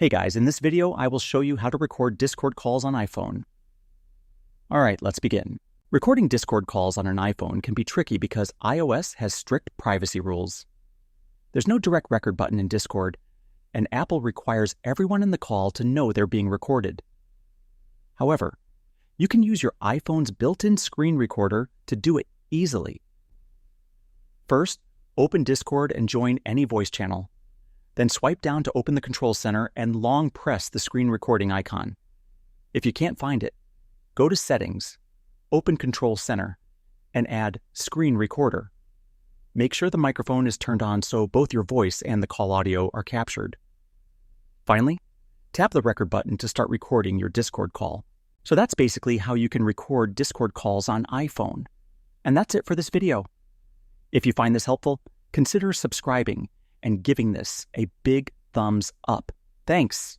Hey guys, in this video, I will show you how to record Discord calls on iPhone. All right, let's begin. Recording Discord calls on an iPhone can be tricky because iOS has strict privacy rules. There's no direct record button in Discord, and Apple requires everyone in the call to know they're being recorded. However, you can use your iPhone's built-in screen recorder to do it easily. First, open Discord and join any voice channel. Then swipe down to open the control center and long press the screen recording icon. If you can't find it, go to Settings, open Control Center, and add Screen Recorder. Make sure the microphone is turned on so both your voice and the call audio are captured. Finally, tap the record button to start recording your Discord call. So that's basically how you can record Discord calls on iPhone. And that's it for this video. If you find this helpful, consider subscribing and giving this a big thumbs up. Thanks.